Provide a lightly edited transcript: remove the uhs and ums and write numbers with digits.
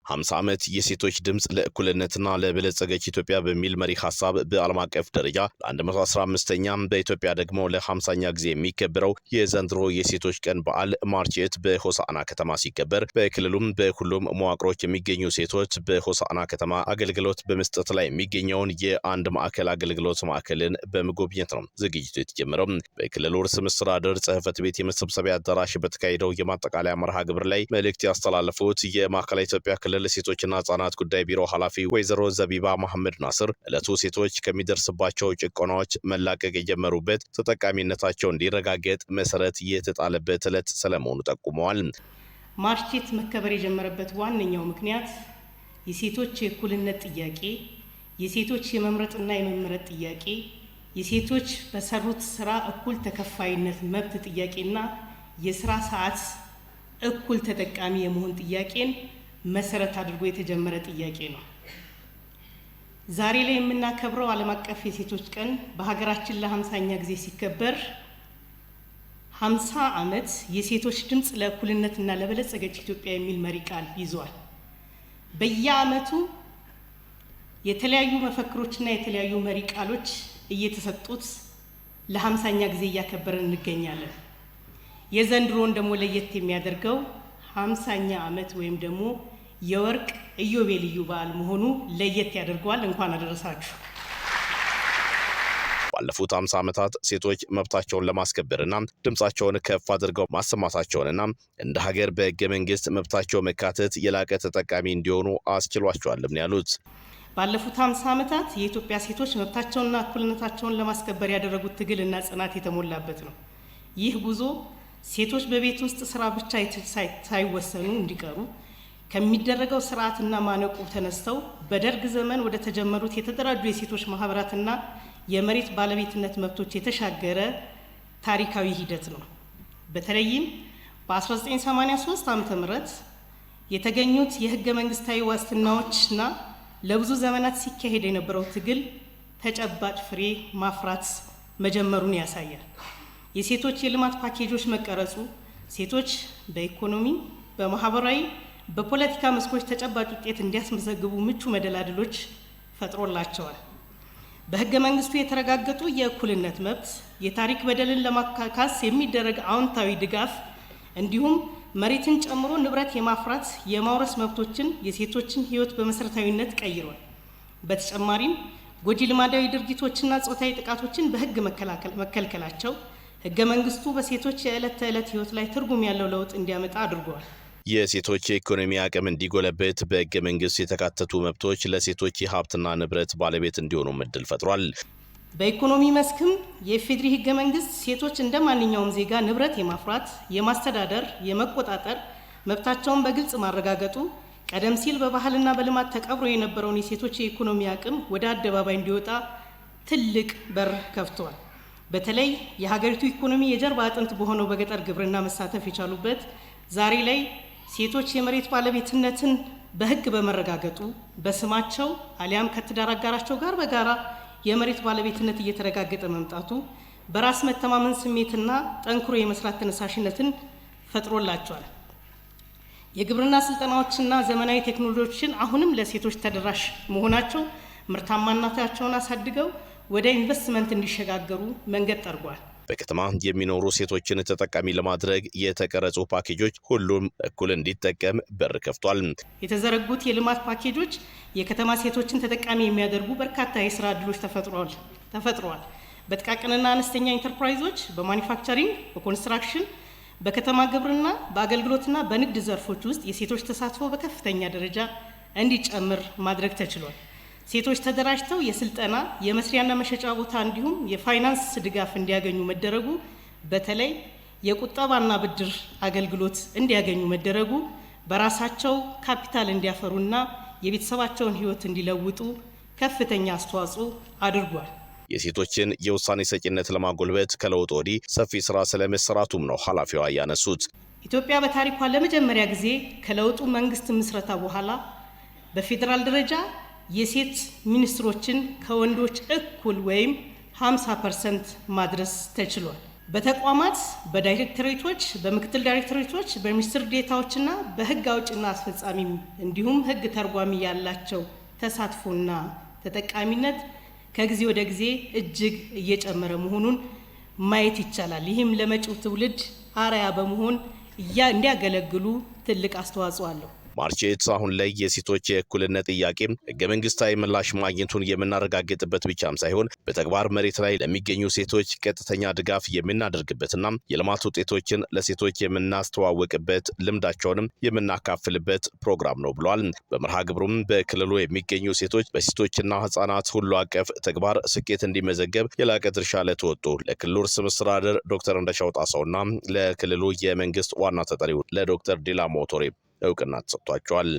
50 ዓመት የሴቶች ድምጽ ለእኩልነትና ለበለጸገች ኢትዮጵያ በሚል መሪ ሐሳብ በዓለም አቀፍ ደረጃ ለ115ኛ በኢትዮጵያ ደግሞ ለ50ኛ ጊዜ የሚከበረው የዘንድሮ የሴቶች ቀን በዓል ማርች 8 በሆሳዕና ከተማ ሲከበር በክልሉም በሁሉም መዋቅሮች የሚገኙ ሴቶች በሆሳዕና ከተማ አገልግሎት በመስጠት ላይ የሚገኘውን የአንድ ማዕከል አገልግሎት ማዕከልን በመጎብኘት ነው ዝግጅቱ የተጀመረው። በክልሉ ርዕሰ መስተዳድር ጽሕፈት ቤት የመሰብሰቢያ አዳራሽ በተካሄደው የማጠቃለያ መርሃ ግብር ላይ መልእክት ያስተላለፉት የማዕከላዊ ኢትዮጵያ ክልል ሴቶችና ህጻናት ጉዳይ ቢሮ ኃላፊ ወይዘሮ ዘቢባ መሐመድ ናስር ዕለቱ ሴቶች ከሚደርስባቸው ጭቆናዎች መላቀቅ የጀመሩበት ተጠቃሚነታቸው እንዲረጋገጥ መሰረት የተጣለበት ዕለት ስለመሆኑ ጠቁመዋል። ማርች 8 መከበር የጀመረበት ዋነኛው ምክንያት የሴቶች የእኩልነት ጥያቄ፣ የሴቶች የመምረጥና የመመረጥ ጥያቄ፣ የሴቶች በሰሩት ስራ እኩል ተከፋይነት መብት ጥያቄና የስራ ሰዓት እኩል ተጠቃሚ የመሆን ጥያቄን መሰረት አድርጎ የተጀመረ ጥያቄ ነው። ዛሬ ላይ የምናከብረው ዓለም አቀፍ የሴቶች ቀን በሀገራችን ለ50ኛ ጊዜ ሲከበር 50 ዓመት የሴቶች ድምጽ ለእኩልነትና ለበለጸገች ኢትዮጵያ የሚል መሪ ቃል ይዟል። በየዓመቱ የተለያዩ መፈክሮችና የተለያዩ መሪ ቃሎች እየተሰጡት ለ50ኛ ጊዜ እያከበርን እንገኛለን። የዘንድሮን ደግሞ ለየት የሚያደርገው 50ኛ ዓመት ወይም ደግሞ የወርቅ ኢዮቤልዩ በዓል መሆኑ ለየት ያደርገዋል። እንኳን አደረሳችሁ። ባለፉት 50 ዓመታት ሴቶች መብታቸውን ለማስከበርና ድምጻቸውን ከፍ አድርገው ማሰማታቸውንና እንደ ሀገር በሕገ መንግስት መብታቸው መካተት የላቀ ተጠቃሚ እንዲሆኑ አስችሏቸዋልም ያሉት። ባለፉት 50 ዓመታት የኢትዮጵያ ሴቶች መብታቸውንና እኩልነታቸውን ለማስከበር ያደረጉት ትግልና ጽናት የተሞላበት ነው። ይህ ጉዞ ሴቶች በቤት ውስጥ ስራ ብቻ ሳይወሰኑ እንዲቀሩ ከሚደረገው ስርዓትና ማነቆ ተነስተው በደርግ ዘመን ወደ ተጀመሩት የተደራጁ የሴቶች ማህበራትና የመሬት ባለቤትነት መብቶች የተሻገረ ታሪካዊ ሂደት ነው። በተለይም በ1983 ዓ.ም የተገኙት የህገ መንግስታዊ ዋስትናዎችና ለብዙ ዘመናት ሲካሄድ የነበረው ትግል ተጨባጭ ፍሬ ማፍራት መጀመሩን ያሳያል። የሴቶች የልማት ፓኬጆች መቀረጹ ሴቶች በኢኮኖሚ፣ በማህበራዊ፣ በፖለቲካ መስኮች ተጨባጭ ውጤት እንዲያስመዘግቡ ምቹ መደላድሎች ፈጥሮላቸዋል። በህገ መንግስቱ የተረጋገጡ የእኩልነት መብት፣ የታሪክ በደልን ለማካካስ የሚደረግ አዎንታዊ ድጋፍ እንዲሁም መሬትን ጨምሮ ንብረት የማፍራት የማውረስ መብቶችን የሴቶችን ህይወት በመሰረታዊነት ቀይሯል። በተጨማሪም ጎጂ ልማዳዊ ድርጊቶችና ጾታዊ ጥቃቶችን በህግ መከልከላቸው ህገ መንግስቱ በሴቶች የዕለት ተዕለት ህይወት ላይ ትርጉም ያለው ለውጥ እንዲያመጣ አድርጓል። የሴቶች የኢኮኖሚ አቅም እንዲጎለበት በህገ መንግስት የተካተቱ መብቶች ለሴቶች የሀብትና ንብረት ባለቤት እንዲሆኑ እድል ፈጥሯል። በኢኮኖሚ መስክም የኢፌዴሪ ህገ መንግስት ሴቶች እንደ ማንኛውም ዜጋ ንብረት የማፍራት፣ የማስተዳደር፣ የመቆጣጠር መብታቸውን በግልጽ ማረጋገጡ ቀደም ሲል በባህልና በልማት ተቀብሮ የነበረውን የሴቶች የኢኮኖሚ አቅም ወደ አደባባይ እንዲወጣ ትልቅ በር ከፍቷል። በተለይ የሀገሪቱ ኢኮኖሚ የጀርባ አጥንት በሆነው በገጠር ግብርና መሳተፍ የቻሉበት ዛሬ ላይ ሴቶች የመሬት ባለቤትነትን በህግ በመረጋገጡ በስማቸው አሊያም ከትዳር አጋራቸው ጋር በጋራ የመሬት ባለቤትነት እየተረጋገጠ መምጣቱ በራስ መተማመን ስሜትና ጠንክሮ የመስራት ተነሳሽነትን ፈጥሮላቸዋል። የግብርና ስልጠናዎችና ዘመናዊ ቴክኖሎጂዎችን አሁንም ለሴቶች ተደራሽ መሆናቸው ምርታማነታቸውን አሳድገው ወደ ኢንቨስትመንት እንዲሸጋገሩ መንገድ ጠርጓል። በከተማ የሚኖሩ ሴቶችን ተጠቃሚ ለማድረግ የተቀረጹ ፓኬጆች ሁሉም እኩል እንዲጠቀም በር ከፍቷል። የተዘረጉት የልማት ፓኬጆች የከተማ ሴቶችን ተጠቃሚ የሚያደርጉ በርካታ የስራ ዕድሎች ተፈጥረዋል። በጥቃቅንና አነስተኛ ኢንተርፕራይዞች፣ በማኒፋክቸሪንግ፣ በኮንስትራክሽን፣ በከተማ ግብርና፣ በአገልግሎትና በንግድ ዘርፎች ውስጥ የሴቶች ተሳትፎ በከፍተኛ ደረጃ እንዲጨምር ማድረግ ተችሏል። ሴቶች ተደራጅተው የስልጠና የመስሪያና መሸጫ ቦታ እንዲሁም የፋይናንስ ድጋፍ እንዲያገኙ መደረጉ በተለይ የቁጠባና ብድር አገልግሎት እንዲያገኙ መደረጉ በራሳቸው ካፒታል እንዲያፈሩና የቤተሰባቸውን ህይወት እንዲለውጡ ከፍተኛ አስተዋጽኦ አድርጓል። የሴቶችን የውሳኔ ሰጪነት ለማጎልበት ከለውጥ ወዲህ ሰፊ ስራ ስለመሰራቱም ነው ኃላፊዋ ያነሱት። ኢትዮጵያ በታሪኳ ለመጀመሪያ ጊዜ ከለውጡ መንግስት ምስረታ በኋላ በፌዴራል ደረጃ የሴት ሚኒስትሮችን ከወንዶች እኩል ወይም 50% ማድረስ ተችሏል። በተቋማት በዳይሬክተሬቶች በምክትል ዳይሬክተሬቶች በሚኒስትር ዴታዎችና በህግ አውጭና አስፈጻሚ እንዲሁም ህግ ተርጓሚ ያላቸው ተሳትፎና ተጠቃሚነት ከጊዜ ወደ ጊዜ እጅግ እየጨመረ መሆኑን ማየት ይቻላል። ይህም ለመጪው ትውልድ አርአያ በመሆን እንዲያገለግሉ ትልቅ አስተዋጽኦ አለው። ማርቼት አሁን ላይ የሴቶች የእኩልነት ጥያቄ ህገ መንግስታዊ ምላሽ ማግኘቱን የምናረጋግጥበት ብቻም ሳይሆን በተግባር መሬት ላይ ለሚገኙ ሴቶች ቀጥተኛ ድጋፍ የምናደርግበትና የልማት ውጤቶችን ለሴቶች የምናስተዋወቅበት ልምዳቸውንም የምናካፍልበት ፕሮግራም ነው ብለዋል። በመርሃ ግብሩም በክልሉ የሚገኙ ሴቶች በሴቶችና ህጻናት ሁሉ አቀፍ ተግባር ስኬት እንዲመዘገብ የላቀ ድርሻ ለተወጡ ለክልሉ ርዕሰ መስተዳድር ዶክተር እንደሻው ጣሰውና ለክልሉ የመንግስት ዋና ተጠሪው ለዶክተር ዲላ ሞቶሬ እውቅና ተሰጥቷቸዋል።